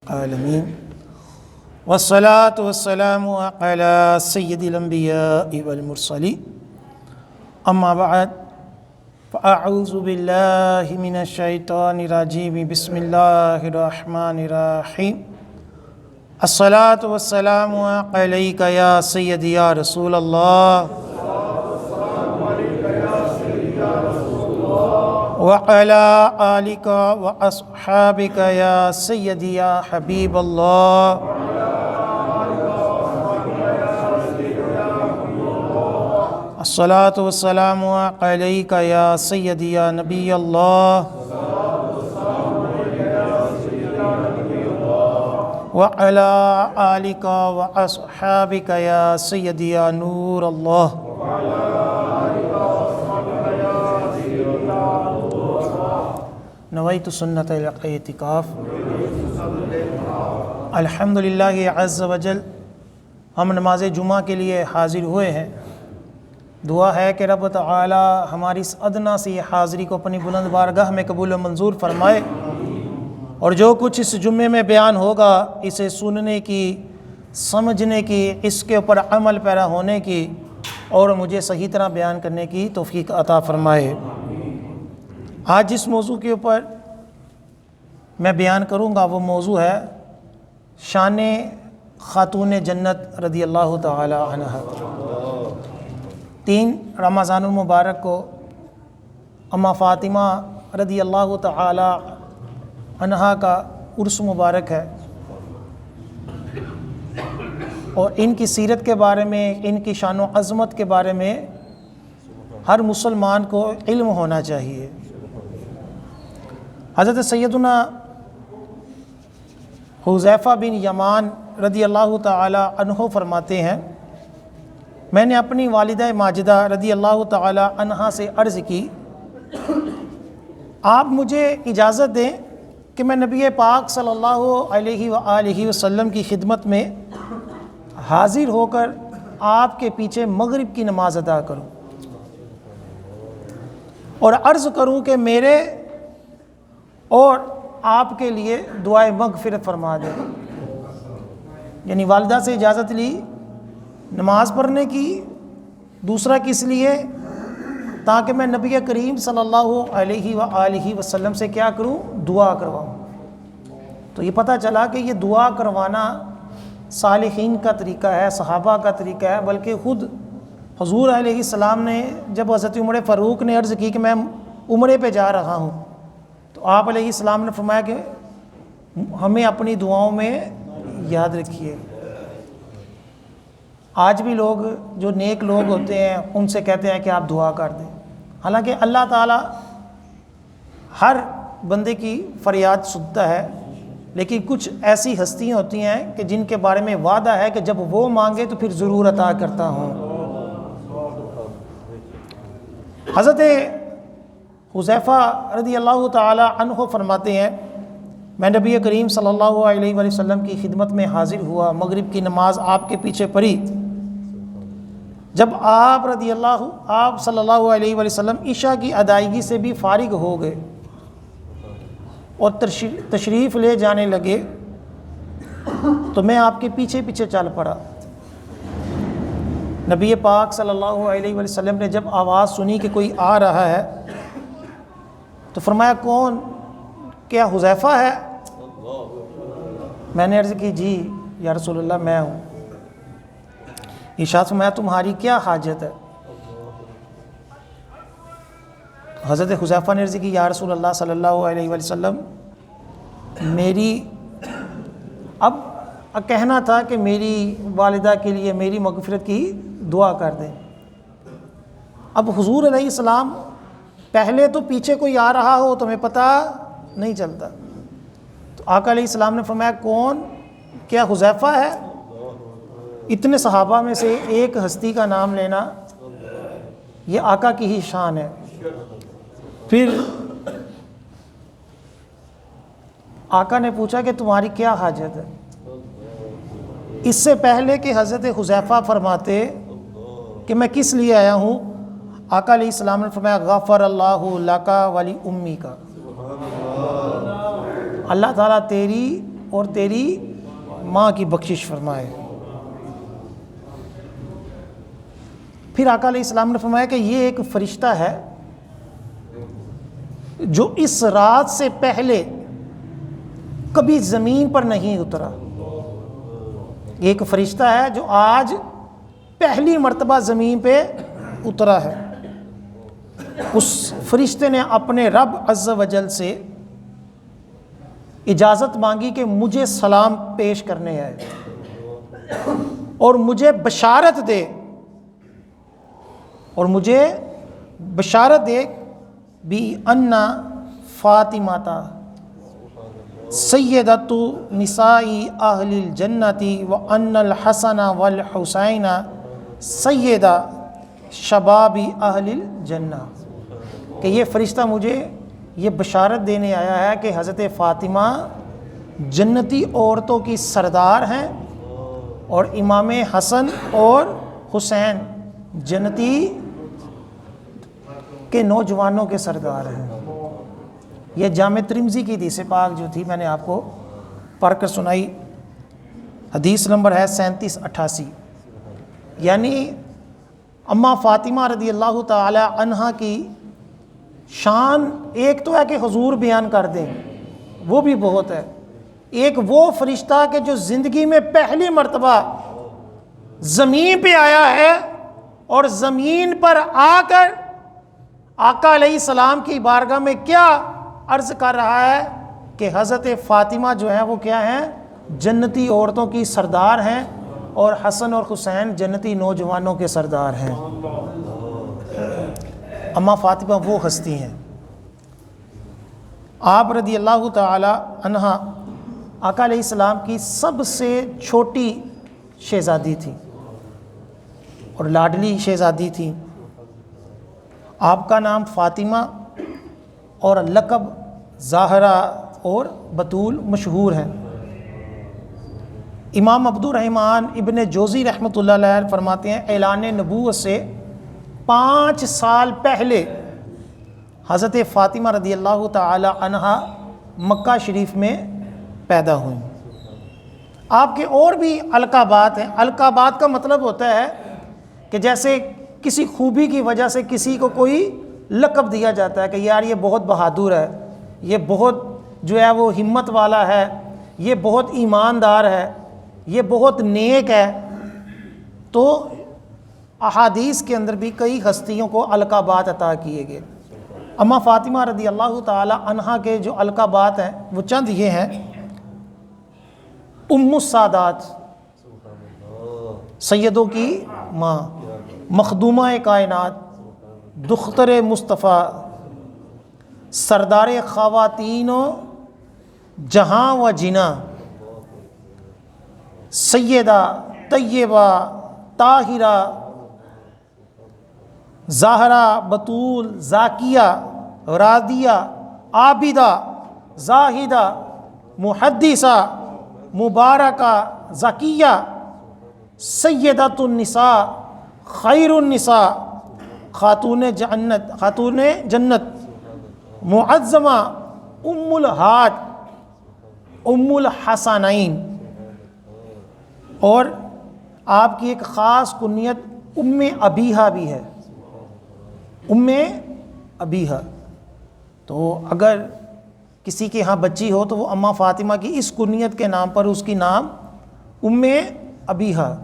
العالمین والصلاة والسلام علی سید الانبیاء والمرسلین اما بعد فاعوذ باللہ من الشیطان الرجیم بسم اللہ الرحمن الرحیم الصلاة والسلام علیک یا سیدی یا رسول اللہ وعلى آلك وأصحابك يا سيدي يا حبيب الله الصلاة والسلام عليك يا سيدي يا نبي الله وعلى آلك وأصحابك يا سيدي يا نور الله نویت سنت الاعتکاف۔ الحمدللہ عز وجل ہم نماز جمعہ کے لیے حاضر ہوئے ہیں۔ دعا ہے کہ رب تعالی ہماری اس ادنا سی حاضری کو اپنی بلند بارگاہ میں قبول و منظور فرمائے، اور جو کچھ اس جمعے میں بیان ہوگا اسے سننے کی، سمجھنے کی، اس کے اوپر عمل پیرا ہونے کی اور مجھے صحیح طرح بیان کرنے کی توفیق عطا فرمائے۔ آج جس موضوع کے اوپر میں بیان کروں گا وہ موضوع ہے شان خاتون جنت رضی اللہ تعالی عنہ۔ 3 رمضان المبارک کو اماں فاطمہ رضی اللہ تعالی عنہ کا عرس مبارک ہے، اور ان کی سیرت کے بارے میں، ان کی شان و عظمت کے بارے میں ہر مسلمان کو علم ہونا چاہیے۔ حضرت سیدنا حذیفہ بن یمان رضی اللہ تعالی عنہ فرماتے ہیں، میں نے اپنی والدہ ماجدہ رضی اللہ تعالی عنہ سے عرض کی، آپ مجھے اجازت دیں کہ میں نبی پاک صلی اللہ علیہ وآلہ وسلم کی خدمت میں حاضر ہو کر آپ کے پیچھے مغرب کی نماز ادا کروں اور عرض کروں کہ میرے اور آپ کے لیے دعائے مغفرت فرما دیں۔ یعنی والدہ سے اجازت لی نماز پڑھنے کی، دوسرا کس لیے؟ تاکہ میں نبی کریم صلی اللہ علیہ وآلہ وسلم سے کیا کروں؟ دعا کرواؤں۔ تو یہ پتہ چلا کہ یہ دعا کروانا صالحین کا طریقہ ہے، صحابہ کا طریقہ ہے، بلکہ خود حضور علیہ السلام نے جب حضرت عمر فاروق نے عرض کی کہ میں عمرے پہ جا رہا ہوں، تو آپ علیہ السلام نے فرمایا کہ ہمیں اپنی دعاؤں میں یاد رکھیے۔ آج بھی لوگ جو نیک لوگ ہوتے ہیں ان سے کہتے ہیں کہ آپ دعا کر دیں، حالانکہ اللہ تعالیٰ ہر بندے کی فریاد سنتا ہے، لیکن کچھ ایسی ہستیاں ہوتی ہیں کہ جن کے بارے میں وعدہ ہے کہ جب وہ مانگے تو پھر ضرور عطا کرتا ہوں۔ حضرت حذیفہ رضی اللہ تعالی عنہ فرماتے ہیں، میں نبی کریم صلی اللہ علیہ وآلہ وسلم کی خدمت میں حاضر ہوا، مغرب کی نماز آپ کے پیچھے پڑھی۔ جب آپ صلی اللہ علیہ وآلہ وسلم عشاء کی ادائیگی سے بھی فارغ ہو گئے اور تشریف لے جانے لگے تو میں آپ کے پیچھے پیچھے چل پڑا۔ نبی پاک صلی اللہ علیہ وآلہ وسلم نے جب آواز سنی کہ کوئی آ رہا ہے تو فرمایا کون؟ کیا حذیفہ ہے؟ میں نے عرض کی جی یا رسول اللہ میں ہوں۔ ارشاد فرمایا تمہاری کیا حاجت ہے؟ حضرت حذیفہ نے عرض کی یا رسول اللہ صلی اللہ علیہ وآلہ وسلم، میری اب کہنا تھا کہ میری والدہ کے لیے میری مغفرت کی دعا کر دیں۔ اب حضور علیہ السلام پہلے تو پیچھے کوئی آ رہا ہو تو ہمیں پتہ نہیں چلتا، تو آقا علیہ السلام نے فرمایا کون؟ کیا حذیفہ ہے؟ اتنے صحابہ میں سے ایک ہستی کا نام لینا یہ آقا کی ہی شان ہے۔ پھر آقا نے پوچھا کہ تمہاری کیا حاجت ہے؟ اس سے پہلے کہ حضرت حذیفہ فرماتے کہ میں کس لیے آیا ہوں، آقا علیہ السلام نے فرمایا غفر اللہ لک ولی امی کا، اللہ تعالیٰ تیری اور تیری ماں کی بخشش فرمائے۔ پھر آقا علیہ السلام نے فرمایا کہ یہ ایک فرشتہ ہے جو اس رات سے پہلے کبھی زمین پر نہیں اترا۔ ایک فرشتہ ہے جو آج پہلی مرتبہ زمین پہ اترا ہے۔ اس فرشتے نے اپنے رب عز و جل سے اجازت مانگی کہ مجھے سلام پیش کرنے آئے اور مجھے بشارت دے، بھی انا فاطمہ سیدۃ نساء اہل الجنۃ و ان الحسن والحسین سیدہ شباب اہل الجنہ، کہ یہ فرشتہ مجھے یہ بشارت دینے آیا ہے کہ حضرت فاطمہ جنتی عورتوں کی سردار ہیں اور امام حسن اور حسین جنتی کے نوجوانوں کے سردار ہیں۔ یہ جامع ترمذی کی حدیث پاک جو تھی میں نے آپ کو پڑھ کر سنائی، حدیث نمبر ہے 3788۔ یعنی اماں فاطمہ رضی اللہ تعالی عنہا کی شان ایک تو ہے کہ حضور بیان کر دیں، وہ بھی بہت ہے، ایک وہ فرشتہ کہ جو زندگی میں پہلی مرتبہ زمین پہ آیا ہے اور زمین پر آ کر آقا علیہ السلام کی بارگاہ میں کیا عرض کر رہا ہے کہ حضرت فاطمہ جو ہیں وہ کیا ہیں، جنتی عورتوں کی سردار ہیں اور حسن اور حسین جنتی نوجوانوں کے سردار ہیں۔ اماں فاطمہ وہ ہستی ہیں۔ آپ رضی اللہ تعالی عنہا آقا علیہ السلام کی سب سے چھوٹی شہزادی تھی اور لاڈلی شہزادی تھی۔ آپ کا نام فاطمہ اور لقب زہرا اور بطول مشہور ہے۔ امام عبد الرحمن ابن جوزی رحمۃ اللہ علیہ فرماتے ہیں اعلان نبوت سے 5 سال پہلے حضرت فاطمہ رضی اللہ تعالی عنہا مکہ شریف میں پیدا ہوئیں۔ آپ کے اور بھی القابات ہیں۔ القابات کا مطلب ہوتا ہے کہ جیسے کسی خوبی کی وجہ سے کسی کو کوئی لقب دیا جاتا ہے کہ یار یہ بہت بہادر ہے، یہ بہت جو ہے وہ ہمت والا ہے، یہ بہت ایماندار ہے، یہ بہت نیک ہے۔ تو احادیث کے اندر بھی کئی ہستیوں کو القابات عطا کیے گئے۔ اماں فاطمہ رضی اللہ تعالی عنہا کے جو القابات ہیں وہ چند یہ ہیں: ام السادات، سیدوں کی ماں، مخدومہ کائنات، دختر مصطفیٰ، سردار خواتین و جہاں و جنا، سیدہ طیبہ طاہرہ زہرا بطول زاکیہ راضیہ عابدہ زاہدہ محدثہ مبارکہ زکیہ، سیدۃ النساء خیر النساء، خاتون جنت معظمہ، ام الہات، ام الحسنین، اور آپ کی ایک خاص کنیت ام ابیہا بھی ہے، ام ابیہا۔ تو اگر کسی کے ہاں بچی ہو تو وہ اماں فاطمہ کی اس کنیت کے نام پر اس کی نام ام ابیہا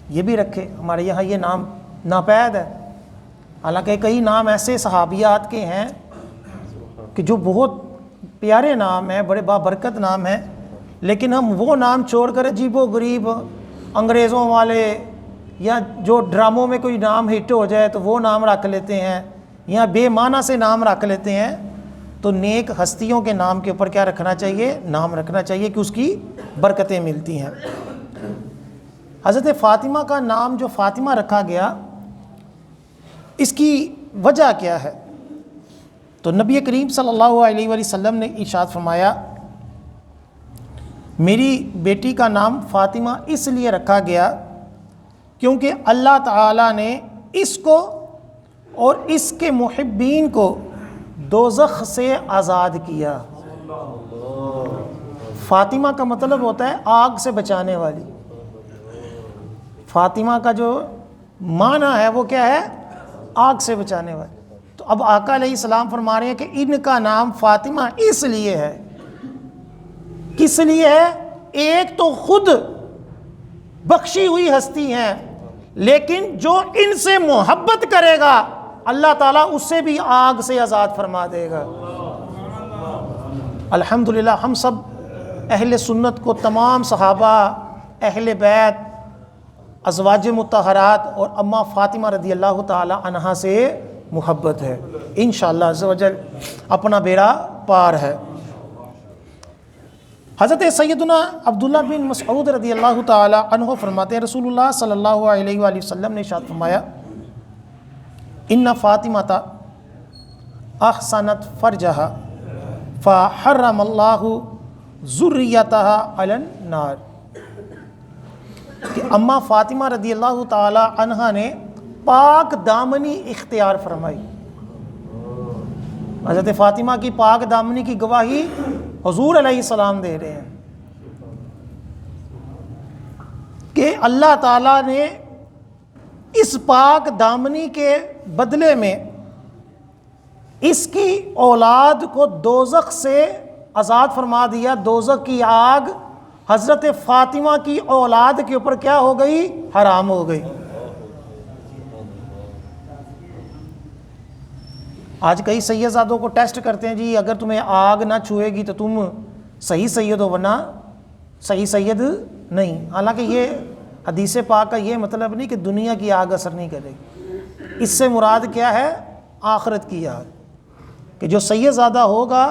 یہ بھی رکھے۔ ہمارے یہاں یہ نام ناپید ہے، حالانکہ کئی نام ایسے صحابیات کے ہیں کہ جو بہت پیارے نام ہیں، بڑے بابرکت نام ہیں، لیکن ہم وہ نام چھوڑ کر عجیب و غریب انگریزوں والے یا جو ڈراموں میں کوئی نام ہٹ ہو جائے تو وہ نام رکھ لیتے ہیں، یا بے معنی سے نام رکھ لیتے ہیں۔ تو نیک ہستیوں کے نام کے اوپر کیا رکھنا چاہیے؟ نام رکھنا چاہیے کہ اس کی برکتیں ملتی ہیں۔ حضرت فاطمہ کا نام جو فاطمہ رکھا گیا، اس کی وجہ کیا ہے؟ تو نبی کریم صلی اللہ علیہ وآلہ وسلم نے ارشاد فرمایا میری بیٹی کا نام فاطمہ اس لیے رکھا گیا کیونکہ اللہ تعالیٰ نے اس کو اور اس کے محبین کو دوزخ سے آزاد کیا۔ فاطمہ کا مطلب ہوتا ہے آگ سے بچانے والی. فاطمہ کا جو معنی ہے وہ کیا ہے؟ آگ سے بچانے والی. تو اب آقا علیہ السلام فرما رہے ہیں کہ ان کا نام فاطمہ اس لیے ہے. کس لیے ہے؟ ایک تو خود بخشی ہوئی ہستی ہیں، لیکن جو ان سے محبت کرے گا اللہ تعالیٰ اس سے بھی آگ سے آزاد فرما دے گا. الحمدللہ ہم سب اہل سنت کو تمام صحابہ، اہل بیت، ازواج مطہرات اور اماں فاطمہ رضی اللہ تعالی عنہا سے محبت ہے. انشاءاللہ عز و جل اپنا بیڑا پار ہے. حضرت سیدنا عبداللہ بن مسعود رضی اللہ تعالی عنہ فرماتے ہیں رسول اللہ صلی اللہ علیہ وآلہ وسلم نے ارشاد فرمایا ان فاطمہ احسنت فرجہا فحرم اللہ ذریتہا علی النار، کہ اماں فاطمہ رضی اللہ تعالی عنہ نے پاک دامنی اختیار فرمائی. حضرت فاطمہ کی پاک دامنی کی گواہی حضور علیہ السلام دے رہے ہیں کہ اللہ تعالیٰ نے اس پاک دامنی کے بدلے میں اس کی اولاد کو دوزخ سے آزاد فرما دیا. دوزخ کی آگ حضرت فاطمہ کی اولاد کے اوپر کیا ہو گئی؟ حرام ہو گئی. آج کئی سیدزادوں کو ٹیسٹ کرتے ہیں جی اگر تمہیں آگ نہ چھوئے گی تو تم صحیح سید ہو، ورنہ صحیح سید نہیں. حالانکہ یہ حدیث پاک کا یہ مطلب نہیں کہ دنیا کی آگ اثر نہیں کرے گی. اس سے مراد کیا ہے؟ آخرت کی آگ، کہ جو سیدزادہ ہوگا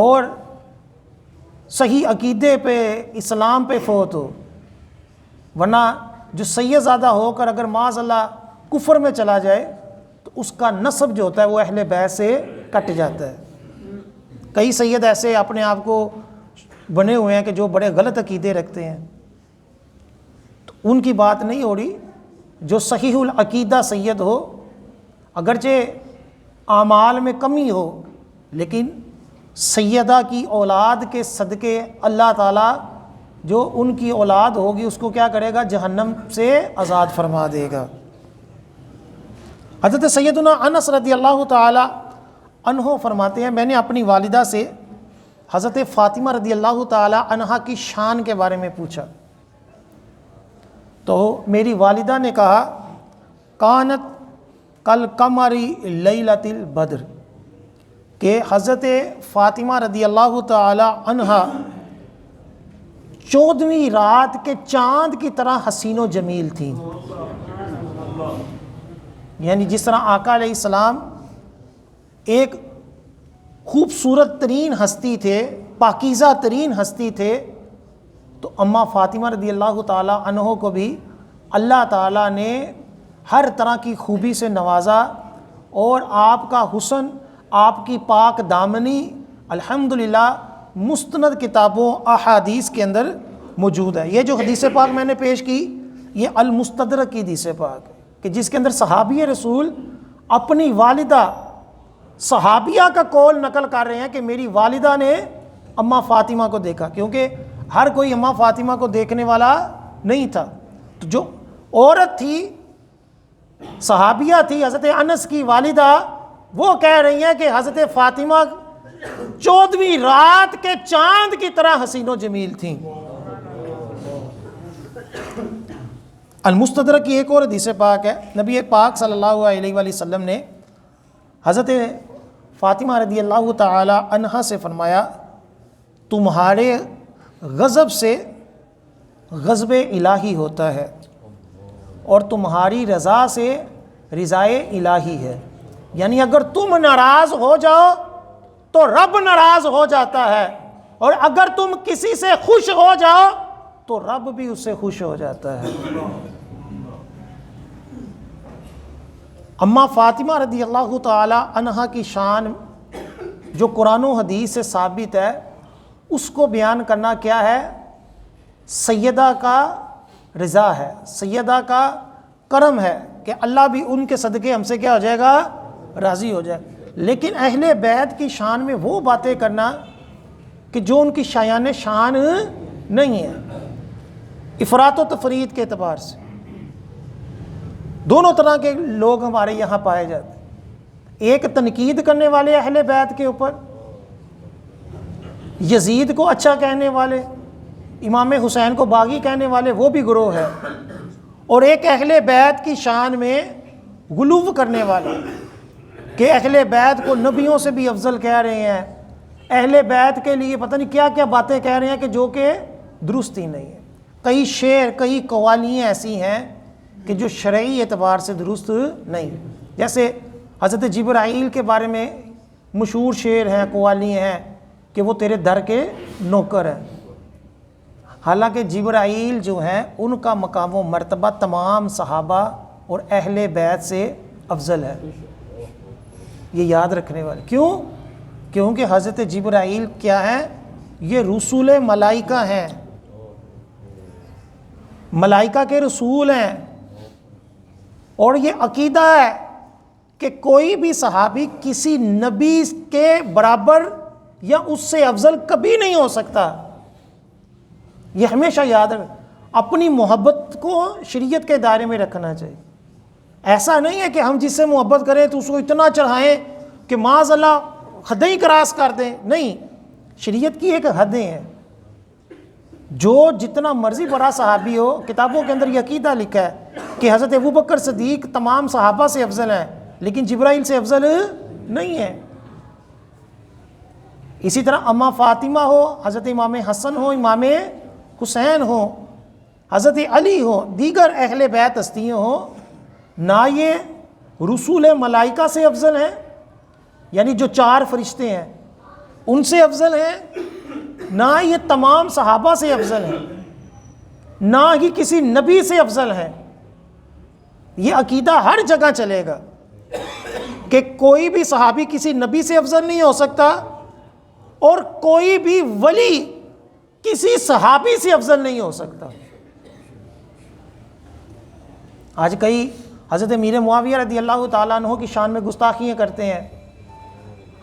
اور صحیح عقیدے پہ، اسلام پہ فوت ہو، ورنہ جو سیدزادہ ہو کر اگر معاذ اللہ کفر میں چلا جائے تو اس کا نسب جو ہوتا ہے وہ اہل بیت سے کٹ جاتا ہے. کئی سید ایسے اپنے آپ کو بنے ہوئے ہیں کہ جو بڑے غلط عقیدے رکھتے ہیں، تو ان کی بات نہیں ہو رہی. جو صحیح العقیدہ سید ہو، اگرچہ اعمال میں کمی ہو، لیکن سیدہ کی اولاد کے صدقے اللہ تعالیٰ جو ان کی اولاد ہوگی اس کو کیا کرے گا؟ جہنم سے آزاد فرما دے گا. حضرت سیدنا انس رضی اللہ تعالی عنہ فرماتے ہیں میں نے اپنی والدہ سے حضرت فاطمہ رضی اللہ تعالی عنہا کی شان کے بارے میں پوچھا تو میری والدہ نے کہا کانت کل قمری لیلۃ البدر، کہ حضرت فاطمہ رضی اللہ تعالی عنہا 14ویں رات کے چاند کی طرح حسین و جمیل تھیں. یعنی جس طرح آقا علیہ السلام ایک خوبصورت ترین ہستی تھے، پاکیزہ ترین ہستی تھے، تو اماں فاطمہ رضی اللہ تعالی عنہ کو بھی اللہ تعالیٰ نے ہر طرح کی خوبی سے نوازا، اور آپ کا حسن، آپ کی پاک دامنی الحمدللہ مستند کتابوں احادیث کے اندر موجود ہے. یہ جو حدیث پاک میں نے پیش کی یہ المستدرک کی حدیث پاک ہے، کہ جس کے اندر صحابی رسول اپنی والدہ صحابیہ کا قول نقل کر رہے ہیں کہ میری والدہ نے اماں فاطمہ کو دیکھا، کیونکہ ہر کوئی اماں فاطمہ کو دیکھنے والا نہیں تھا. تو جو عورت تھی، صحابیہ تھی، حضرت انس کی والدہ، وہ کہہ رہی ہیں کہ حضرت فاطمہ 14ویں رات کے چاند کی طرح حسین و جمیل تھیں. المستدرک کی ایک اور حدیث پاک ہے، نبی پاک صلی اللہ علیہ وآلہ وسلم نے حضرت فاطمہ رضی اللہ تعالی عنہا سے فرمایا تمہارے غضب سے غضب الہی ہوتا ہے اور تمہاری رضا سے رضائے الہی ہے. یعنی اگر تم ناراض ہو جاؤ تو رب ناراض ہو جاتا ہے، اور اگر تم کسی سے خوش ہو جاؤ تو رب بھی اس سے خوش ہو جاتا ہے. اماں فاطمہ رضی اللہ تعالی عنہا کی شان جو قرآن و حدیث سے ثابت ہے، اس کو بیان کرنا کیا ہے؟ سیدہ کا رضا ہے، سیدہ کا کرم ہے کہ اللہ بھی ان کے صدقے ہم سے کیا ہو جائے گا؟ راضی ہو جائے. لیکن اہل بیت کی شان میں وہ باتیں کرنا کہ جو ان کی شایان شان نہیں ہے، افراط و تفرید کے اعتبار سے۔ دونوں طرح کے لوگ ہمارے یہاں پائے جاتے ہیں، ایک تنقید کرنے والے اہل بیت کے اوپر، یزید کو اچھا کہنے والے، امام حسین کو باغی کہنے والے، وہ بھی گروہ ہے، اور ایک اہل بیت کی شان میں غلو کرنے والے کہ اہل بیت کو نبیوں سے بھی افضل کہہ رہے ہیں، اہل بیت کے لیے پتہ نہیں کیا کیا باتیں کہہ رہے ہیں کہ جو کہ درست ہی نہیں ہے۔ کئی شعر، کئی قوالیاں ایسی ہیں کہ جو شرعی اعتبار سے درست نہیں، جیسے حضرت جبرائیل کے بارے میں مشہور شعر ہیں، قوالیاں ہیں کہ وہ تیرے در کے نوکر ہیں، حالانکہ جبرائیل جو ہیں ان کا مقام و مرتبہ تمام صحابہ اور اہل بیت سے افضل ہے، یہ یاد رکھنے والے۔ کیوں؟ کیونکہ حضرت جبرائیل کیا ہیں؟ یہ رسول ملائکہ ہیں، ملائکہ کے رسول ہیں، اور یہ عقیدہ ہے کہ کوئی بھی صحابی کسی نبی کے برابر یا اس سے افضل کبھی نہیں ہو سکتا۔ یہ ہمیشہ یاد رکھ، اپنی محبت کو شریعت کے دائرے میں رکھنا چاہیے۔ ایسا نہیں ہے کہ ہم جس سے محبت کریں تو اس کو اتنا چڑھائیں کہ معاذ اللہ حدیں ہی کراس کر دیں، نہیں، شریعت کی ایک حدیں ہیں۔ جو جتنا مرضی بڑا صحابی ہو، کتابوں کے اندر یہ عقیدہ لکھا ہے کہ حضرت ابوبکر صدیق تمام صحابہ سے افضل ہیں لیکن جبرائیل سے افضل نہیں ہے۔ اسی طرح اماں فاطمہ ہو، حضرت امام حسن ہو، امام حسین ہو، حضرت علی ہو، دیگر اہل بیت ہستیاں ہوں، نہ یہ رسول ملائکہ سے افضل ہیں، یعنی جو 4 فرشتے ہیں ان سے افضل ہیں، نہ یہ تمام صحابہ سے افضل ہیں، نہ ہی کسی نبی سے افضل ہیں۔ یہ عقیدہ ہر جگہ چلے گا کہ کوئی بھی صحابی کسی نبی سے افضل نہیں ہو سکتا، اور کوئی بھی ولی کسی صحابی سے افضل نہیں ہو سکتا۔ آج کئی حضرت امیر معاویہ رضی اللہ تعالیٰ عنہ کی شان میں گستاخیاں کرتے ہیں،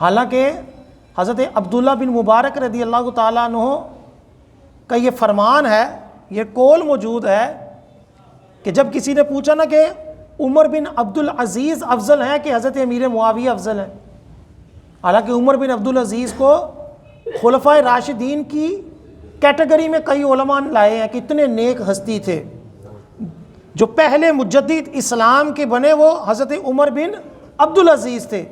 حالانکہ حضرت عبداللہ بن مبارک رضی اللہ تعالیٰ عنہ کا یہ فرمان ہے، یہ قول موجود ہے کہ جب کسی نے پوچھا نا کہ عمر بن عبدالعزیز افضل ہیں کہ حضرت امیر معاویہ افضل ہیں، حالانکہ عمر بن عبدالعزیز کو خلفائے راشدین کی کیٹیگری میں کئی علماء لائے ہیں کہ اتنے نیک ہستی تھے۔ جو پہلے مجدد اسلام کے بنے وہ حضرت عمر بن عبدالعزیز تھے۔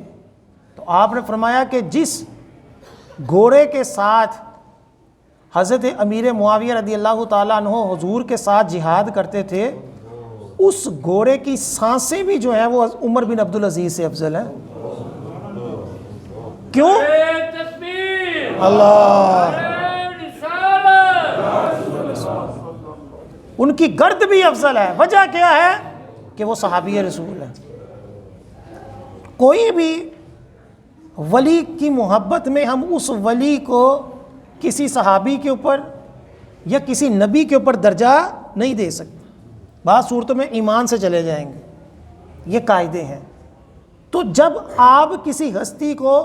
تو آپ نے فرمایا کہ جس گھوڑے کے ساتھ حضرت امیر معاویہ رضی اللہ تعالیٰ عنہ حضور کے ساتھ جہاد کرتے تھے، اس گھوڑے کی سانسیں بھی جو ہیں وہ عمر بن عبدالعزیز سے افضل ہیں۔ کیوں؟ اللہ، ان کی گرد بھی افضل ہے۔ وجہ کیا ہے؟ کہ وہ صحابی رسول ہیں۔ کوئی بھی ولی کی محبت میں ہم اس ولی کو کسی صحابی کے اوپر یا کسی نبی کے اوپر درجہ نہیں دے سکتے، بعض صورتوں میں ایمان سے چلے جائیں گے، یہ قاعدے ہیں۔ تو جب آپ کسی ہستی کو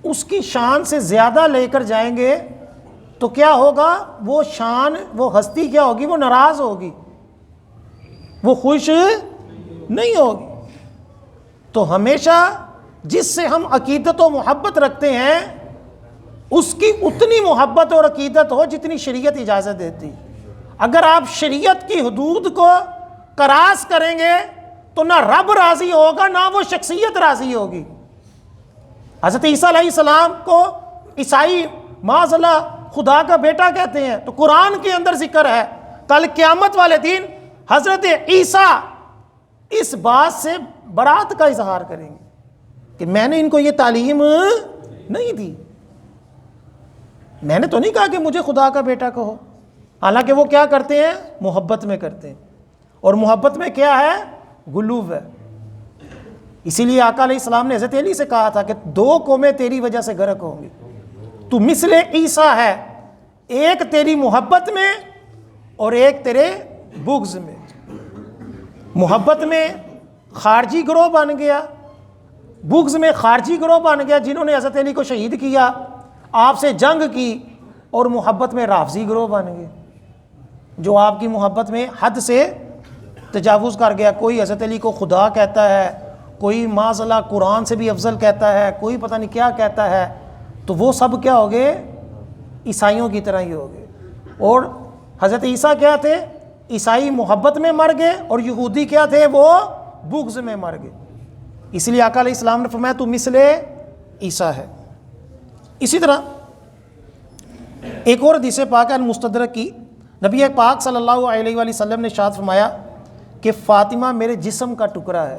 اس کی شان سے زیادہ لے کر جائیں گے تو کیا ہوگا؟ وہ شان، وہ ہستی کیا ہوگی؟ وہ ناراض ہوگی، وہ خوش نہیں ہوگی۔ تو ہمیشہ جس سے ہم عقیدت و محبت رکھتے ہیں اس کی اتنی محبت اور عقیدت ہو جتنی شریعت اجازت دیتی۔ اگر آپ شریعت کی حدود کو کراس کریں گے تو نہ رب راضی ہوگا نہ وہ شخصیت راضی ہوگی۔ حضرت عیسیٰ علیہ السلام کو عیسائی معاذ اللہ خدا کا بیٹا کہتے ہیں، تو قرآن کے اندر ذکر ہے کل قیامت والے دن حضرت عیسیٰ اس بات سے برات کا اظہار کریں گے کہ میں نے ان کو یہ تعلیم نہیں دی، میں نے تو نہیں کہا کہ مجھے خدا کا بیٹا کہو۔ حالانکہ وہ کیا کرتے ہیں؟ محبت میں کرتے ہیں، اور محبت میں کیا ہے؟ غلو ہے۔ اسی لیے آقا علیہ السلام نے حضرت علی سے کہا تھا کہ 2 قومیں تیری وجہ سے غرق ہوں گی، تو مثل عیسیٰ ہے، ایک تیری محبت میں اور ایک تیرے بغض میں۔ محبت میں خارجی گروہ بن گیا، بغض میں خارجی گروہ بن گیا، جنہوں نے حضرت علی کو شہید کیا، آپ سے جنگ کی، اور محبت میں رافضی گروہ بن گئے، جو آپ کی محبت میں حد سے تجاوز کر گیا۔ کوئی حضرت علی کو خدا کہتا ہے، کوئی معاذ اللہ قرآن سے بھی افضل کہتا ہے، کوئی پتہ نہیں کیا کہتا ہے، تو وہ سب کیا ہو گئے؟ عیسائیوں کی طرح ہی ہو گئے۔ اور حضرت عیسیٰ کیا تھے؟ عیسائی محبت میں مر گئے، اور یہودی کیا تھے؟ وہ بغض میں مر گئے۔ اس لیے آقا علیہ السلام نے فرمایا تو مثل عیسیٰ ہے۔ اسی طرح ایک اور حدیث پاک ہے المستدرک کی، نبی پاک صلی اللہ علیہ وآلہ وسلم نے ارشاد فرمایا کہ فاطمہ میرے جسم کا ٹکڑا ہے،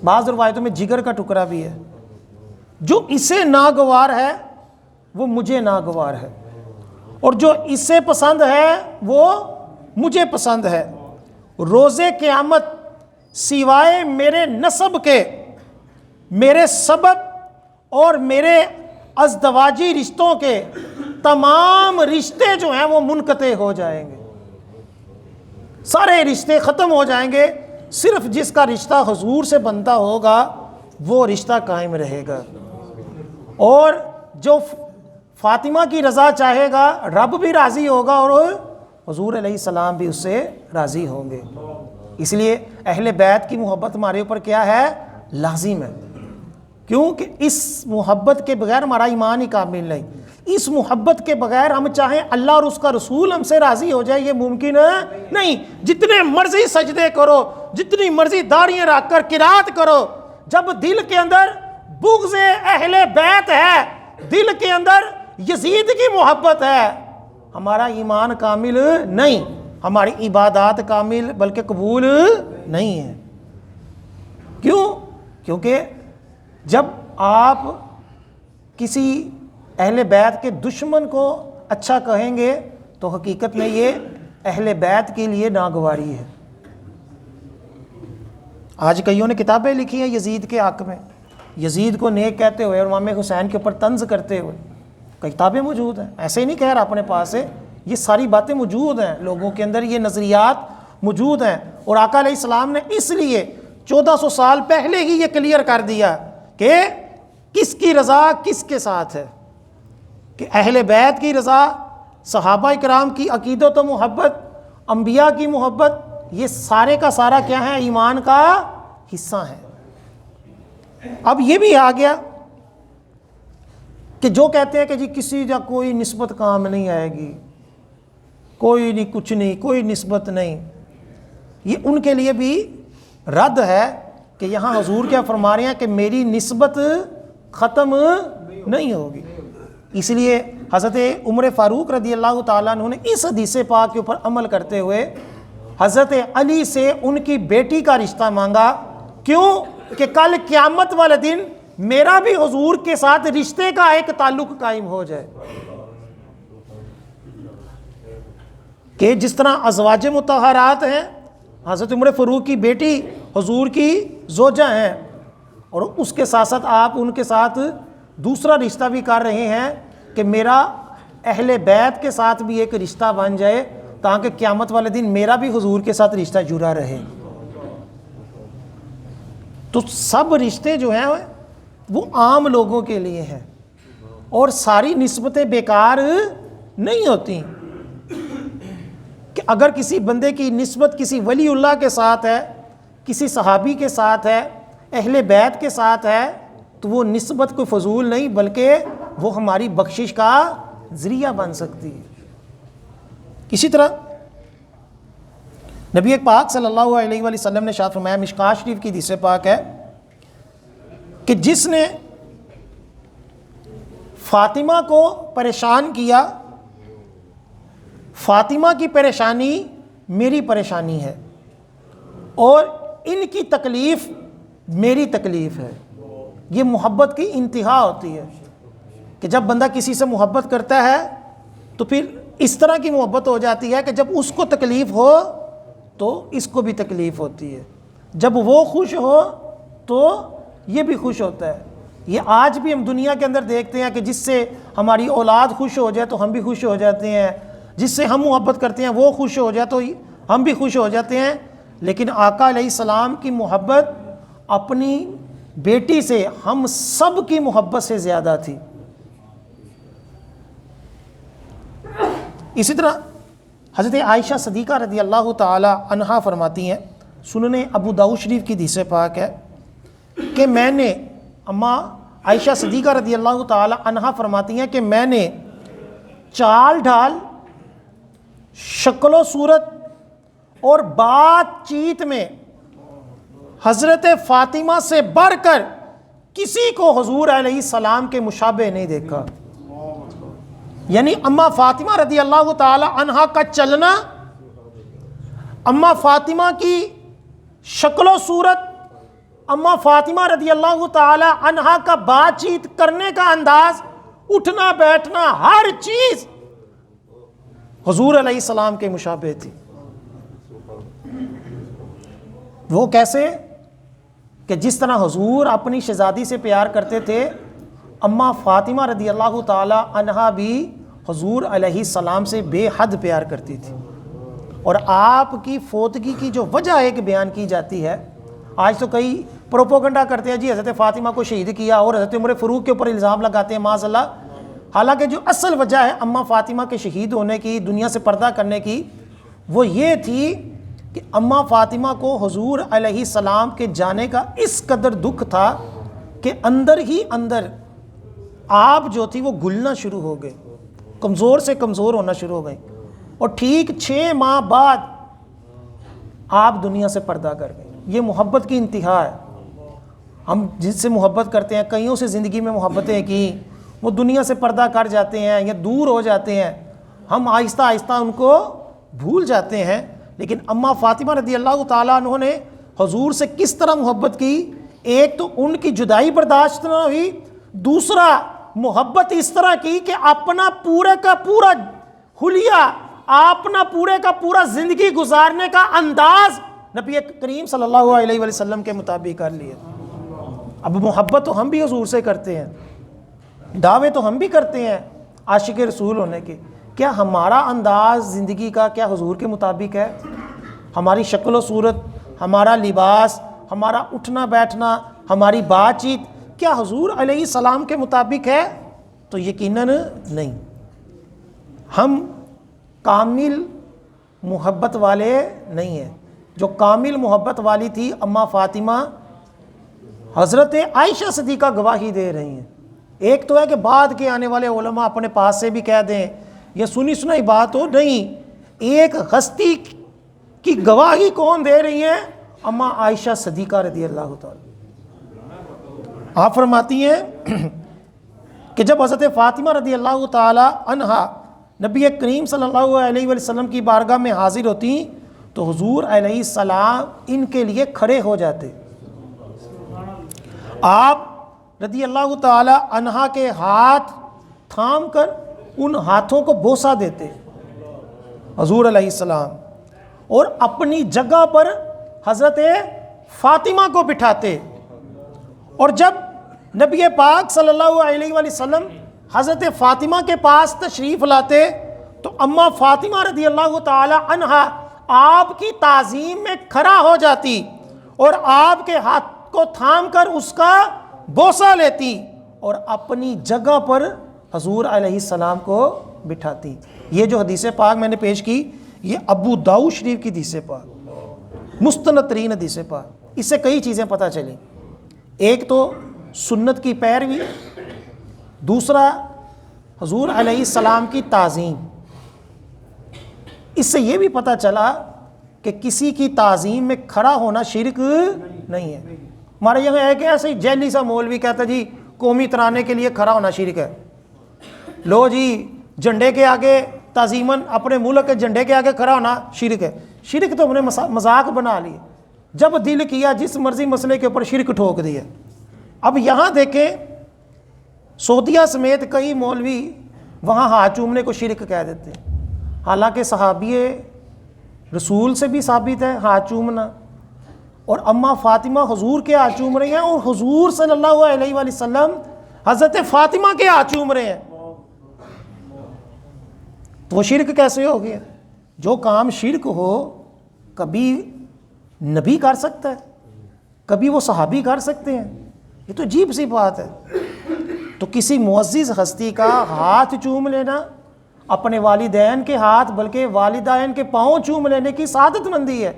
بعض روایتوں میں جگر کا ٹکڑا بھی ہے، جو اسے ناگوار ہے وہ مجھے ناگوار ہے، اور جو اسے پسند ہے وہ مجھے پسند ہے۔ روز قیامت سوائے میرے نسب کے، میرے سبب اور میرے ازدواجی رشتوں کے تمام رشتے جو ہیں وہ منقطع ہو جائیں گے، سارے رشتے ختم ہو جائیں گے، صرف جس کا رشتہ حضور سے بنتا ہوگا وہ رشتہ قائم رہے گا، اور جو فاطمہ کی رضا چاہے گا رب بھی راضی ہوگا اور حضور علیہ السلام بھی اس سے راضی ہوں گے۔ اس لیے اہل بیت کی محبت ہمارے اوپر کیا ہے؟ لازم ہے، کیونکہ اس محبت کے بغیر ہمارا ایمان ہی کامل نہیں۔ اس محبت کے بغیر ہم چاہیں اللہ اور اس کا رسول ہم سے راضی ہو جائے، یہ ممکن نہیں۔ جتنے مرضی سجدے کرو، جتنی مرضی داڑھیاں رکھ کر قرات کرو، جب دل کے اندر بغض اہل بیت ہے، دل کے اندر یزید کی محبت ہے، ہمارا ایمان کامل نہیں، ہماری عبادات کامل بلکہ قبول نہیں ہے۔ کیوں؟ کیونکہ جب آپ کسی اہل بیت کے دشمن کو اچھا کہیں گے تو حقیقت میں یہ اہل بیت کے لیے ناگواری ہے۔ آج کئیوں نے کتابیں لکھی ہیں یزید کے حق میں، یزید کو نیک کہتے ہوئے اور امام حسین کے اوپر طنز کرتے ہوئے، کتابیں موجود ہیں، ایسے ہی نہیں کہہ رہا اپنے پاس سے، یہ ساری باتیں موجود ہیں، لوگوں کے اندر یہ نظریات موجود ہیں۔ اور آقا علیہ السلام نے اس لیے 1400 سال پہلے ہی یہ کلیئر کر دیا کہ کس کی رضا کس کے ساتھ ہے، کہ اہل بیت کی رضا، صحابہ کرام کی عقیدت و محبت، انبیاء کی محبت، یہ سارے کا سارا کیا ہے؟ ایمان کا حصہ ہے۔ اب یہ بھی آ گیا کہ جو کہتے ہیں کہ جی کسی کا کوئی نسبت کام نہیں آئے گی، کوئی نہیں، کچھ نہیں، کوئی نسبت نہیں، یہ ان کے لیے بھی رد ہے کہ یہاں حضور کیا فرما رہے ہیں کہ میری نسبت ختم نہیں ہوگی۔ اس لیے حضرت عمر فاروق رضی اللہ تعالیٰ عنہ نے اس حدیث پاک کے اوپر عمل کرتے ہوئے حضرت علی سے ان کی بیٹی کا رشتہ مانگا۔ کیوں؟ کہ کل قیامت والے دن میرا بھی حضور کے ساتھ رشتے کا ایک تعلق قائم ہو جائے، کہ جس طرح ازواج مطہرات ہیں، حضرت عمر فاروق کی بیٹی حضور کی زوجہ ہیں، اور اس کے ساتھ ساتھ آپ ان کے ساتھ دوسرا رشتہ بھی کر رہے ہیں کہ میرا اہل بیت کے ساتھ بھی ایک رشتہ بن جائے تاکہ قیامت والے دن میرا بھی حضور کے ساتھ رشتہ جڑا رہے۔ تو سب رشتے جو ہیں وہ عام لوگوں کے لیے ہیں، اور ساری نسبتیں بیکار نہیں ہوتی، کہ اگر کسی بندے کی نسبت کسی ولی اللہ کے ساتھ ہے، کسی صحابی کے ساتھ ہے، اہل بیت کے ساتھ ہے، تو وہ نسبت کوئی فضول نہیں بلکہ وہ ہماری بخشش کا ذریعہ بن سکتی ہے۔ اسی طرح نبی پاک صلی اللہ علیہ وآلہ وسلم نے ارشاد فرمایا، مشکوٰۃ شریف کی حدیث پاک ہے کہ جس نے فاطمہ کو پریشان کیا، فاطمہ کی پریشانی میری پریشانی ہے، اور ان کی تکلیف میری تکلیف ہے۔ یہ محبت کی انتہا ہوتی ہے کہ جب بندہ کسی سے محبت کرتا ہے تو پھر اس طرح کی محبت ہو جاتی ہے کہ جب اس کو تکلیف ہو تو اس کو بھی تکلیف ہوتی ہے، جب وہ خوش ہو تو یہ بھی خوش ہوتا ہے۔ یہ آج بھی ہم دنیا کے اندر دیکھتے ہیں کہ جس سے ہماری اولاد خوش ہو جائے تو ہم بھی خوش ہو جاتے ہیں، جس سے ہم محبت کرتے ہیں وہ خوش ہو جائے تو ہم بھی خوش ہو جاتے ہیں، لیکن آقا علیہ السلام کی محبت اپنی بیٹی سے ہم سب کی محبت سے زیادہ تھی۔ اسی طرح حضرت عائشہ صدیقہ رضی اللہ تعالی عنہا فرماتی ہیں، سنن ابو داؤد شریف کی حدیث پاک ہے کہ میں نے، اماں عائشہ صدیقہ رضی اللہ تعالی عنہا فرماتی ہیں کہ میں نے چال ڈھال، شکل و صورت اور بات چیت میں حضرت فاطمہ سے بڑھ کر کسی کو حضور علیہ السلام کے مشابہ نہیں دیکھا۔ یعنی اماں فاطمہ رضی اللہ تعالی عنہا کا چلنا، اماں فاطمہ کی شکل و صورت، اماں فاطمہ رضی اللہ تعالی عنہا کا بات چیت کرنے کا انداز، اٹھنا بیٹھنا، ہر چیز حضور علیہ السلام کے مشابہ تھی۔ وہ کیسے؟ کہ جس طرح حضور اپنی شہزادی سے پیار کرتے تھے، اماں فاطمہ رضی اللہ تعالی عنہا بھی حضور علیہ السلام سے بے حد پیار کرتی تھی۔ اور آپ کی فوتگی کی جو وجہ ایک بیان کی جاتی ہے، آج تو کئی پروپوگنڈا کرتے ہیں جی حضرت فاطمہ کو شہید کیا اور حضرت عمر فاروق کے اوپر الزام لگاتے ہیں معاذ اللہ، حالانکہ جو اصل وجہ ہے اماں فاطمہ کے شہید ہونے کی، دنیا سے پردہ کرنے کی، وہ یہ تھی کہ اماں فاطمہ کو حضور علیہ السلام کے جانے کا اس قدر دکھ تھا کہ اندر ہی اندر آپ جو تھی وہ گلنا شروع ہو گئے، کمزور سے کمزور ہونا شروع ہو گئے، اور ٹھیک 6 ماہ بعد آپ دنیا سے پردہ کر گئے۔ یہ محبت کی انتہا ہے۔ ہم جس سے محبت کرتے ہیں، کئیوں سے زندگی میں محبتیں کی، وہ دنیا سے پردہ کر جاتے ہیں یا دور ہو جاتے ہیں، ہم آہستہ آہستہ ان کو بھول جاتے ہیں۔ لیکن اماں فاطمہ رضی اللہ تعالیٰ عنہ نے حضور سے کس طرح محبت کی، ایک تو ان کی جدائی برداشت نہ ہوئی، دوسرا محبت اس طرح کی کہ اپنا پورے کا پورا حلیہ، اپنا پورے کا پورا زندگی گزارنے کا انداز نبی کریم صلی اللہ علیہ وسلم کے مطابق کر لیا۔ اب محبت تو ہم بھی حضور سے کرتے ہیں، دعوے تو ہم بھی کرتے ہیں عاشق رسول ہونے کے، کیا ہمارا انداز زندگی کا کیا حضور کے مطابق ہے؟ ہماری شکل و صورت، ہمارا لباس، ہمارا اٹھنا بیٹھنا، ہماری بات چیت کیا حضور علیہ السلام کے مطابق ہے؟ تو یقیناً نہیں۔ ہم کامل محبت والے نہیں ہیں۔ جو کامل محبت والی تھی اماں فاطمہ، حضرت عائشہ صدیقہ گواہی دے رہی ہیں۔ ایک تو ہے کہ بعد کے آنے والے علماء اپنے پاس سے بھی کہہ دیں، یہ سنی سنائی بات ہو، نہیں، ایک ہستی کی گواہی کون دے رہی ہیں؟ اماں عائشہ صدیقہ رضی اللہ تعالی۔ آپ فرماتی ہیں کہ جب حضرت فاطمہ رضی اللہ تعالی عنہا نبی کریم صلی اللہ علیہ وسلم کی بارگاہ میں حاضر ہوتی تو حضور علیہ السلام ان کے لیے کھڑے ہو جاتے، آپ رضی اللہ تعالی عنہا کے ہاتھ تھام کر ان ہاتھوں کو بوسہ دیتے حضور علیہ السلام، اور اپنی جگہ پر حضرت فاطمہ کو بٹھاتے، اور جب نبی پاک صلی اللہ علیہ وسلم حضرت فاطمہ کے پاس تشریف لاتے تو اماں فاطمہ رضی اللہ تعالی عنہا آپ کی تعظیم میں کھڑا ہو جاتی اور آپ کے ہاتھ کو تھام کر اس کا بوسہ لیتی اور اپنی جگہ پر حضور علیہ السلام کو بٹھاتی۔ یہ جو حدیث پاک میں نے پیش کی، یہ ابو داؤد شریف کی حدیث پاک، مستند ترین حدیث پاک۔ اس سے کئی چیزیں پتہ چلیں، ایک تو سنت کی پیروی، دوسرا حضور علیہ السلام کی تعظیم۔ اس سے یہ بھی پتہ چلا کہ کسی کی تعظیم میں کھڑا ہونا شرک نہیں ہے۔ ہمارے یہاں ہے کہ ایسے ہی جیلی سا مولوی کہتا جی قومی ترانے کے لیے کھڑا ہونا شرک ہے، لو جی جھنڈے کے آگے تعظیماً اپنے ملک کے جھنڈے کے آگے کھڑا ہونا شرک ہے۔ شرک تو ہم نے مذاق بنا لی، جب دل کیا جس مرضی مسئلے کے اوپر شرک ٹھوک دیا۔ اب یہاں دیکھیں سعودیہ سمیت کئی مولوی وہاں ہاتھ چومنے کو شرک کہہ دیتے ہیں، حالانکہ صحابی رسول سے بھی ثابت ہے ہاتھ چومنا، اور اماں فاطمہ حضور کے ہاتھ چوم رہی ہیں اور حضور صلی اللہ علیہ وآلہ وسلم حضرت فاطمہ کے ہاتھ چوم رہے ہیں، تو وہ شرک کیسے ہو گیا؟ جو کام شرک ہو کبھی نبی کر سکتا ہے، کبھی وہ صحابی کر سکتے ہیں، یہ تو عجیب سی بات ہے۔ تو کسی معزز ہستی کا ہاتھ چوم لینا، اپنے والدین کے ہاتھ بلکہ والدین کے پاؤں چوم لینے کی سعادت مندی ہے۔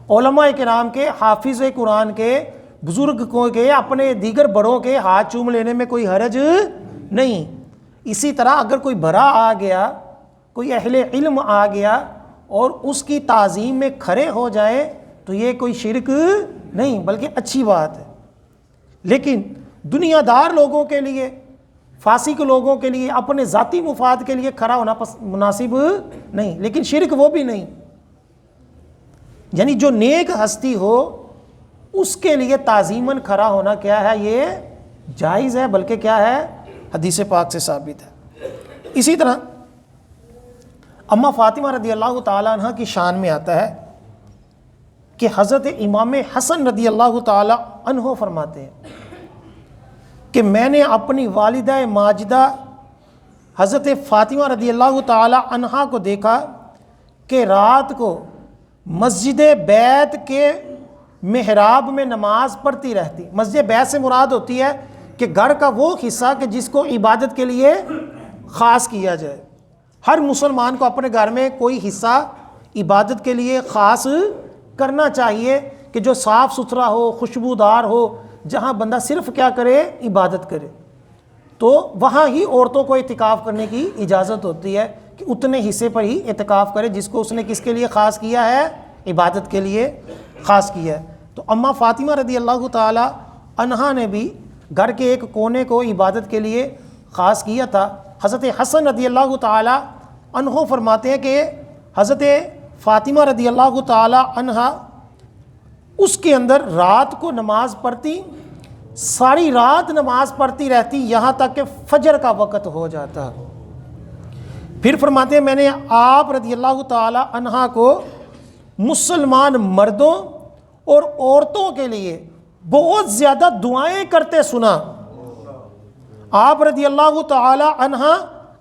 علماء کرام کے، حافظ قرآن کے، بزرگ کے، اپنے دیگر بڑوں کے ہاتھ چوم لینے میں کوئی حرج نہیں۔ اسی طرح اگر کوئی بڑا آ گیا، کوئی اہل علم آ گیا اور اس کی تعظیم میں کھڑے ہو جائے تو یہ کوئی شرک نہیں بلکہ اچھی بات ہے۔ لیکن دنیا دار لوگوں کے لیے، فاسق لوگوں کے لیے، اپنے ذاتی مفاد کے لیے کھڑا ہونا مناسب نہیں، لیکن شرک وہ بھی نہیں۔ یعنی جو نیک ہستی ہو اس کے لیے تعظیماً کھڑا ہونا کیا ہے، یہ جائز ہے، بلکہ کیا ہے، حدیث پاک سے ثابت ہے۔ اسی طرح اماں فاطمہ رضی اللہ تعالیٰ عنہ کی شان میں آتا ہے کہ حضرت امام حسن رضی اللہ تعالیٰ عنہ فرماتے ہیں کہ میں نے اپنی والدہ ماجدہ حضرت فاطمہ رضی اللہ تعالیٰ عنہ کو دیکھا کہ رات کو مسجد بیت کے محراب میں نماز پڑھتی رہتی۔ مسجد بیت سے مراد ہوتی ہے کہ گھر کا وہ حصہ کہ جس کو عبادت کے لیے خاص کیا جائے۔ ہر مسلمان کو اپنے گھر میں کوئی حصہ عبادت کے لیے خاص کرنا چاہیے کہ جو صاف ستھرا ہو، خوشبودار ہو، جہاں بندہ صرف کیا کرے، عبادت کرے۔ تو وہاں ہی عورتوں کو اعتکاف کرنے کی اجازت ہوتی ہے کہ اتنے حصے پر ہی اعتکاف کرے جس کو اس نے کس کے لیے خاص کیا ہے، عبادت کے لیے خاص کیا ہے۔ تو اماں فاطمہ رضی اللہ تعالی عنہا نے بھی گھر کے ایک کونے کو عبادت کے لیے خاص کیا تھا۔ حضرت حسن رضی اللہ تعالی عنہ فرماتے ہیں کہ حضرت فاطمہ رضی اللہ تعالی عنہا اس کے اندر رات کو نماز پڑھتی، ساری رات نماز پڑھتی رہتی یہاں تک کہ فجر کا وقت ہو جاتا۔ پھر فرماتے ہیں میں نے آپ رضی اللہ تعالی عنہا کو مسلمان مردوں اور عورتوں کے لیے بہت زیادہ دعائیں کرتے سنا۔ آپ رضی اللہ تعالی عنہا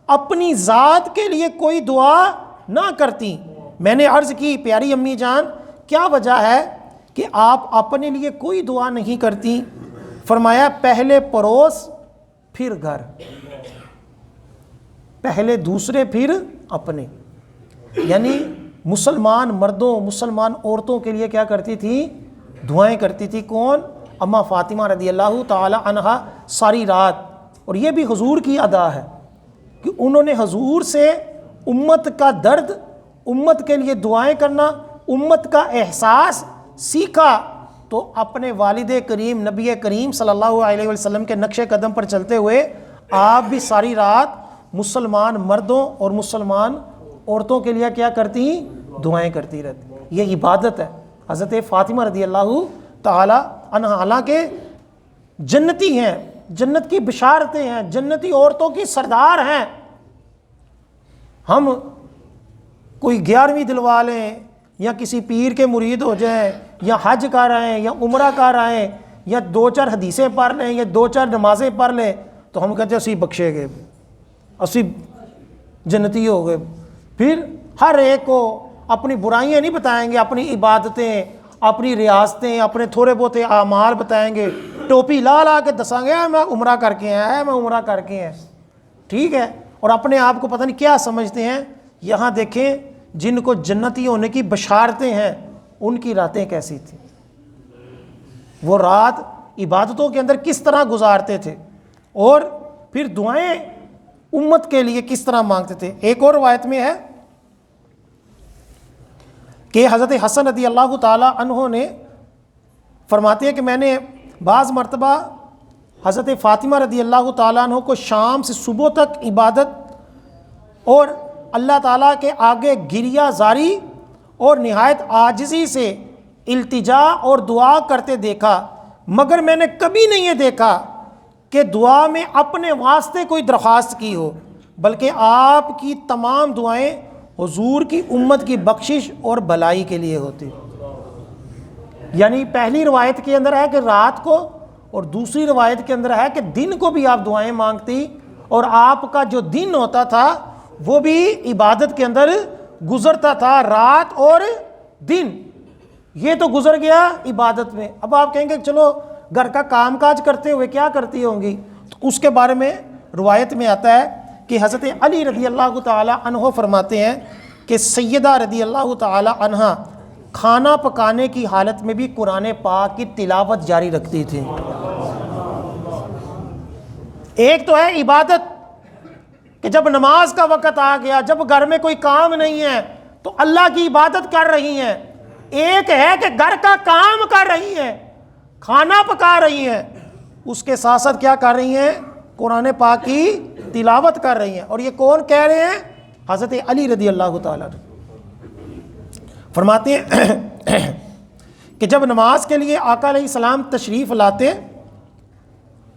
اپنی ذات کے لیے کوئی دعا نہ کرتی۔ میں نے عرض کی پیاری امی جان کیا وجہ ہے کہ آپ اپنے لیے کوئی دعا نہیں کرتی؟ فرمایا پہلے پڑوس پھر گھر، پہلے دوسرے پھر اپنے۔ یعنی مسلمان مردوں، مسلمان عورتوں کے لیے کیا کرتی تھی؟ دعائیں کرتی تھی۔ کون؟ اماں فاطمہ رضی اللہ تعالی عنہا ساری رات۔ اور یہ بھی حضور کی ادا ہے کہ انہوں نے حضور سے امت کا درد، امت کے لیے دعائیں کرنا، امت کا احساس سیکھا، تو اپنے والد کریم نبی کریم صلی اللہ علیہ وسلم کے نقش قدم پر چلتے ہوئے آپ بھی ساری رات مسلمان مردوں اور مسلمان عورتوں کے لیے کیا کرتی ہیں؟ دعائیں کرتی رہتی۔ یہ عبادت ہے۔ حضرت فاطمہ رضی اللہ تعالی عنہ حالانکہ جنتی ہیں، جنت کی بشارتیں ہیں، جنتی عورتوں کی سردار ہیں، ہم کوئی 11ویں دلوا لیں یا کسی پیر کے مرید ہو جائیں یا حج کر آئیں یا عمرہ کر آئیں یا 2-4 حدیثیں پڑھ لیں یا 2-4 نمازیں پڑھ لیں تو ہم کہتے ہیں اسی بخشے گئے، اسی جنتی ہو گئے۔ پھر ہر ایک کو اپنی برائیاں نہیں بتائیں گے، اپنی عبادتیں، اپنی ریاستیں، اپنے تھوڑے بہت اعمال بتائیں گے، ٹوپی لا کے دسیں گے میں عمرہ کر کے آیا، میں عمرہ کر کے آیا، ٹھیک ہے، اور اپنے آپ کو پتہ نہیں کیا سمجھتے ہیں۔ یہاں دیکھیں جن کو جنتی ہونے کی بشارتیں ہیں ان کی راتیں کیسی تھیں، وہ رات عبادتوں کے اندر کس طرح گزارتے تھے اور پھر دعائیں امت کے لیے کس طرح مانگتے تھے۔ ایک اور روایت میں ہے کہ حضرت حسن رضی اللہ تعالی عنہ نے فرماتے ہیں کہ میں نے بعض مرتبہ حضرت فاطمہ رضی اللہ تعالیٰ عنہ کو شام سے صبح تک عبادت اور اللہ تعالیٰ کے آگے گریہ زاری اور نہایت عاجزی سے التجا اور دعا کرتے دیکھا، مگر میں نے کبھی نہیں یہ دیکھا کہ دعا میں اپنے واسطے کوئی درخواست کی ہو، بلکہ آپ کی تمام دعائیں حضور کی امت کی بخشش اور بھلائی کے لیے ہوتی۔ یعنی پہلی روایت کے اندر ہے کہ رات کو، اور دوسری روایت کے اندر ہے کہ دن کو بھی آپ دعائیں مانگتی، اور آپ کا جو دن ہوتا تھا وہ بھی عبادت کے اندر گزرتا تھا، رات اور دن یہ تو گزر گیا عبادت میں۔ اب آپ کہیں گے چلو گھر کا کام کاج کرتے ہوئے کیا کرتی ہوں گی، تو اس کے بارے میں روایت میں آتا ہے کہ حضرت علی رضی اللہ تعالی عنہ فرماتے ہیں کہ سیدہ رضی اللہ تعالی عنہ کھانا پکانے کی حالت میں بھی قرآن پاک کی تلاوت جاری رکھتی تھی۔ ایک تو ہے عبادت کہ جب نماز کا وقت آ گیا، جب گھر میں کوئی کام نہیں ہے تو اللہ کی عبادت کر رہی ہیں۔ ایک ہے کہ گھر کا کام کر رہی ہیں، کھانا پکا رہی ہیں، اس کے ساتھ ساتھ کیا کر رہی ہیں؟ قرآن پاک کی تلاوت کر رہی ہیں۔ اور یہ کون کہہ رہے ہیں؟ حضرت علی رضی اللہ تعالیٰ فرماتے ہیں کہ جب نماز کے لیے آقا علیہ السلام تشریف لاتے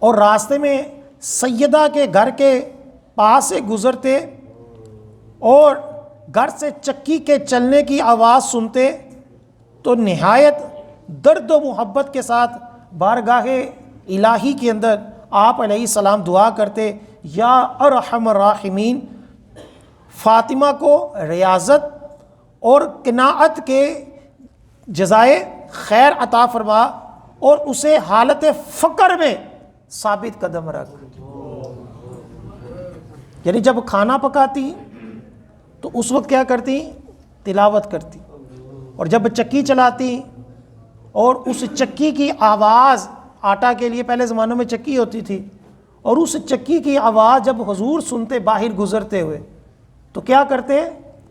اور راستے میں سیدہ کے گھر کے پاس سے گزرتے اور گھر سے چکی کے چلنے کی آواز سنتے تو نہایت درد و محبت کے ساتھ بارگاہ الہی کے اندر آپ علیہ السلام دعا کرتے، یا ارحم الراحمین، فاطمہ کو ریاضت اور قناعت کے جزائے خیر عطا فرما اور اسے حالت فقر میں ثابت قدم رکھ۔ یعنی جب کھانا پکاتی تو اس وقت کیا کرتی؟ تلاوت کرتی، اور جب چکی چلاتی اور اس چکی کی آواز، آٹا کے لیے پہلے زمانوں میں چکی ہوتی تھی، اور اس چکی کی آواز جب حضور سنتے باہر گزرتے ہوئے تو کیا کرتے؟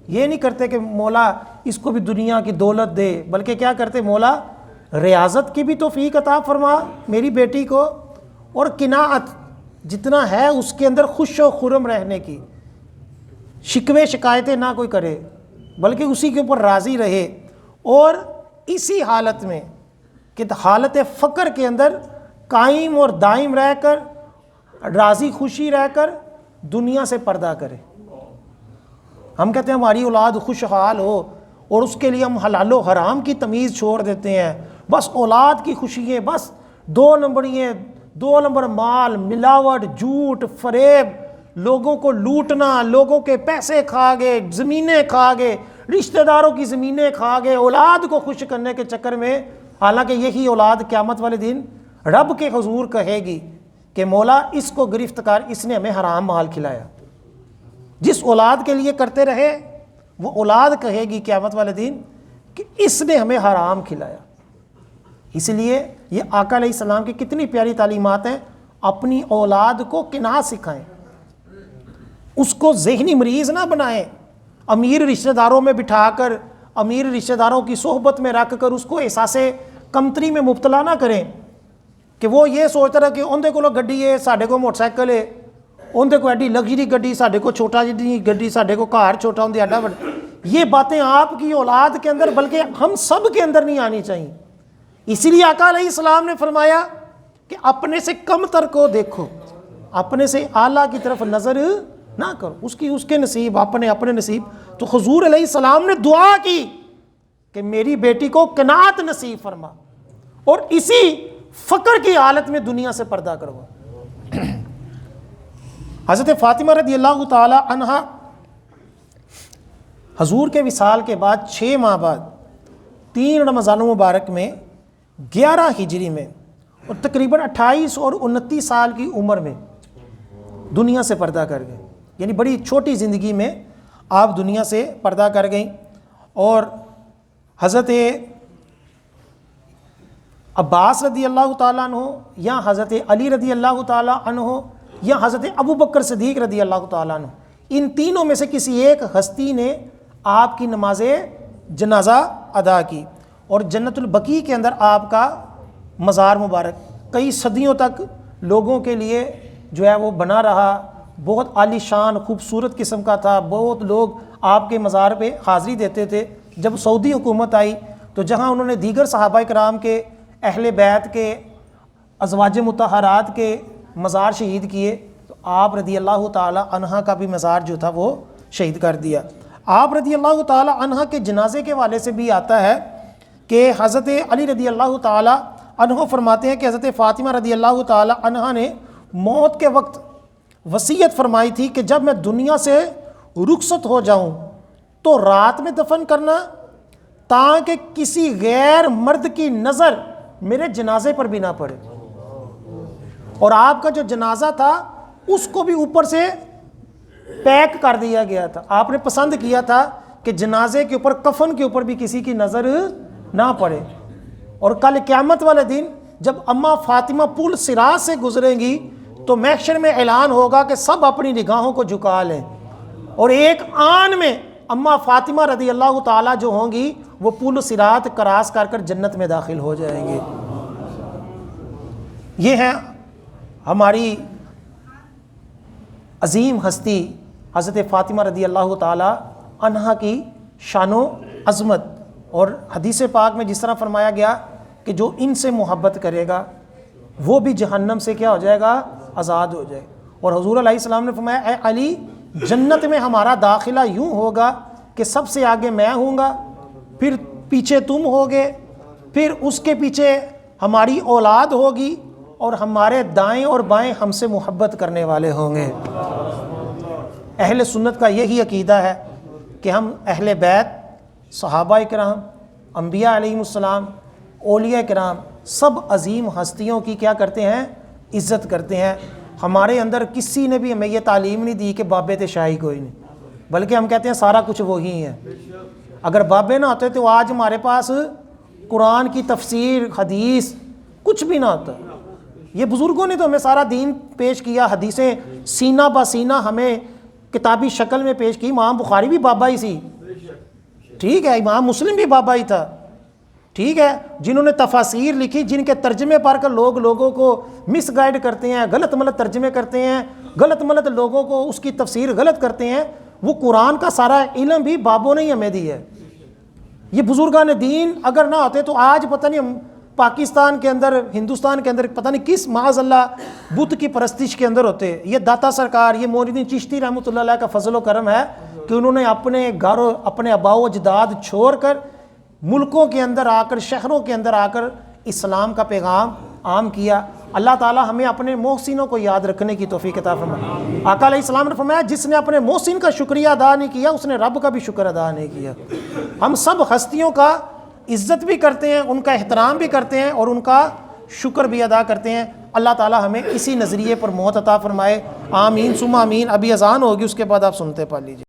یہ نہیں کرتے کہ مولا اس کو بھی دنیا کی دولت دے، بلکہ کیا کرتے؟ مولا ریاضت کی بھی توفیق عطا فرما میری بیٹی کو، اور قناعت جتنا ہے اس کے اندر خوش و خرم رہنے کی، شکوے شکایتیں نہ کوئی کرے بلکہ اسی کے اوپر راضی رہے، اور اسی حالت میں کہ حالت فقر کے اندر قائم اور دائم رہ کر، راضی خوشی رہ کر دنیا سے پردہ کرے۔ ہم کہتے ہیں ہماری اولاد خوشحال ہو، اور اس کے لیے ہم حلال و حرام کی تمیز چھوڑ دیتے ہیں، بس اولاد کی خوشی ہے، بس 2 نمبریاں، 2 نمبر مال، ملاوٹ، جھوٹ، فریب، لوگوں کو لوٹنا، لوگوں کے پیسے کھا گئے، زمینیں کھا گئے، رشتہ داروں کی زمینیں کھا گئے، اولاد کو خوش کرنے کے چکر میں، حالانکہ یہی اولاد قیامت والے دن رب کے حضور کہے گی کہ مولا اس کو گرفت کر، اس نے ہمیں حرام مال کھلایا۔ جس اولاد کے لیے کرتے رہے وہ اولاد کہے گی قیامت والے دن کہ اس نے ہمیں حرام کھلایا۔ اس لیے یہ آقا علیہ السلام کی کتنی پیاری تعلیمات ہیں، اپنی اولاد کو قناعت سکھائیں، اس کو ذہنی مریض نہ بنائیں، امیر رشتہ داروں میں بٹھا کر، امیر رشتہ داروں کی صحبت میں رکھ کر اس کو احساس کمتری میں مبتلا نہ کریں کہ وہ یہ سوچتا رہا کہ اندے کو گڈی ہے ساڈے کو موٹر سائیکل ہے، اندے کو ایڈی لگژری گڈی ساڈے کو چھوٹا جی گڈی، ساڈے کو گھر چھوٹا ہوندے ایڈا بڑا۔ یہ باتیں آپ کی اولاد کے اندر بلکہ ہم سب کے اندر نہیں آنی چاہیے۔ اسی لیے آقا علیہ السلام نے فرمایا کہ اپنے سے کم تر کو دیکھو، اپنے سے اعلیٰ کی طرف نظر نہ کرو، اس کے نصیب اپنے نصیب۔ تو حضور علیہ السلام نے دعا کی کہ میری بیٹی کو قناعت نصیب فرما اور اسی فقر کی حالت میں دنیا سے پردہ کروا۔ حضرت فاطمہ رضی اللہ تعالی عنہا حضور کے وصال کے بعد 6 ماہ بعد 3 رمضان مبارک میں 11 ہجری میں اور تقریباً 28 اور 29 سال کی عمر میں دنیا سے پردہ کر گئے، یعنی بڑی چھوٹی زندگی میں آپ دنیا سے پردہ کر گئیں۔ اور حضرت عباس رضی اللہ تعالیٰ عنہ یا حضرت علی رضی اللہ تعالیٰ عنہ یا حضرت ابو بکر صدیق رضی اللہ تعالیٰ عنہ، ان تینوں میں سے کسی ایک ہستی نے آپ کی نماز جنازہ ادا کی، اور جنت البقیع کے اندر آپ کا مزار مبارک کئی صدیوں تک لوگوں کے لیے جو ہے وہ بنا رہا، بہت عالی شان خوبصورت قسم کا تھا، بہت لوگ آپ کے مزار پہ حاضری دیتے تھے۔ جب سعودی حکومت آئی تو جہاں انہوں نے دیگر صحابہ کرام کے، اہل بیت کے، ازواج مطہرات کے مزار شہید کیے، تو آپ رضی اللہ تعالی عنہ کا بھی مزار جو تھا وہ شہید کر دیا۔ آپ رضی اللہ تعالی عنہ کے جنازے کے والے سے بھی آتا ہے کہ حضرت علی رضی اللہ تعالی عنہ فرماتے ہیں کہ حضرت فاطمہ رضی اللہ تعالی عنہ نے موت کے وقت وصیت فرمائی تھی کہ جب میں دنیا سے رخصت ہو جاؤں تو رات میں دفن کرنا، تاکہ کسی غیر مرد کی نظر میرے جنازے پر بھی نہ پڑے۔ اور آپ کا جو جنازہ تھا اس کو بھی اوپر سے پیک کر دیا گیا تھا. آپ نے پسند کیا تھا کہ جنازے کے اوپر, کفن کے اوپر بھی کسی کی نظر نہ پڑے. اور کل قیامت والے دن جب اماں فاطمہ پل صراط سے گزریں گی تو محشر میں اعلان ہوگا کہ سب اپنی نگاہوں کو جھکا لیں, اور ایک آن میں اماں فاطمہ رضی اللہ تعالیٰ جو ہوں گی وہ پل صراط کراس کر کر جنت میں داخل ہو جائیں گے. یہ ہے ہماری عظیم ہستی حضرت فاطمہ رضی اللہ تعالیٰ عنہا کی شان و عظمت. اور حدیث پاک میں جس طرح فرمایا گیا کہ جو ان سے محبت کرے گا وہ بھی جہنم سے کیا ہو جائے گا, آزاد ہو جائے. اور حضور علیہ السلام نے فرمایا اے علی, جنت میں ہمارا داخلہ یوں ہوگا کہ سب سے آگے میں ہوں گا, پھر پیچھے تم ہوگے, پھر اس کے پیچھے ہماری اولاد ہوگی, اور ہمارے دائیں اور بائیں ہم سے محبت کرنے والے ہوں گے. اہل سنت کا یہی عقیدہ ہے کہ ہم اہل بیت, صحابہ کرام, انبیاء علیہم السلام, اولیاء کرام, سب عظیم ہستیوں کی کیا کرتے ہیں, عزت کرتے ہیں. ہمارے اندر کسی نے بھی ہمیں یہ تعلیم نہیں دی کہ بابے تے شاہی کوئی نہیں, بلکہ ہم کہتے ہیں سارا کچھ وہی ہے. اگر بابے نہ ہوتے تو آج ہمارے پاس قرآن کی تفسیر, حدیث کچھ بھی نہ ہوتا. یہ بزرگوں نے تو ہمیں سارا دین پیش کیا, حدیثیں سینہ بہ سینہ ہمیں کتابی شکل میں پیش کی. امام بخاری بھی بابا ہی سی, ٹھیک ہے, امام مسلم بھی بابا ہی تھا, ٹھیک ہے, جنہوں نے تفاسیر لکھی, جن کے ترجمے پڑھ کر لوگ لوگوں کو مس گائیڈ کرتے ہیں, غلط ملت ترجمے کرتے ہیں, غلط ملت لوگوں کو اس کی تفسیر غلط کرتے ہیں, وہ قرآن کا سارا علم بھی بابوں نے ہی ہمیں دی ہے. یہ بزرگان دین اگر نہ ہوتے تو آج پتہ نہیں ہم پاکستان کے اندر, ہندوستان کے اندر پتہ نہیں کس معاذ اللہ بت کی پرستش کے اندر ہوتے. یہ داتا سرکار, یہ معین الدین چشتی رحمۃ اللہ علیہ کا فضل و کرم ہے کہ انہوں نے اپنے گھر, اپنے آباء و اجداد چھوڑ کر ملکوں کے اندر آ کر, شہروں کے اندر آ کر اسلام کا پیغام عام کیا. اللہ تعالیٰ ہمیں اپنے محسنوں کو یاد رکھنے کی توفیق عطا فرمائے. آقا علیہ السلام نے فرمایا جس نے اپنے محسن کا شکریہ ادا نہیں کیا اس نے رب کا بھی شکر ادا نہیں کیا. ہم سب ہستیوں کا عزت بھی کرتے ہیں, ان کا احترام بھی کرتے ہیں, اور ان کا شکر بھی ادا کرتے ہیں. اللہ تعالیٰ ہمیں اسی نظریے پر موت عطا فرمائے. آمین ثم آمین. ابھی اذان ہوگی, اس کے بعد آپ سنتے پڑھ لیجیے.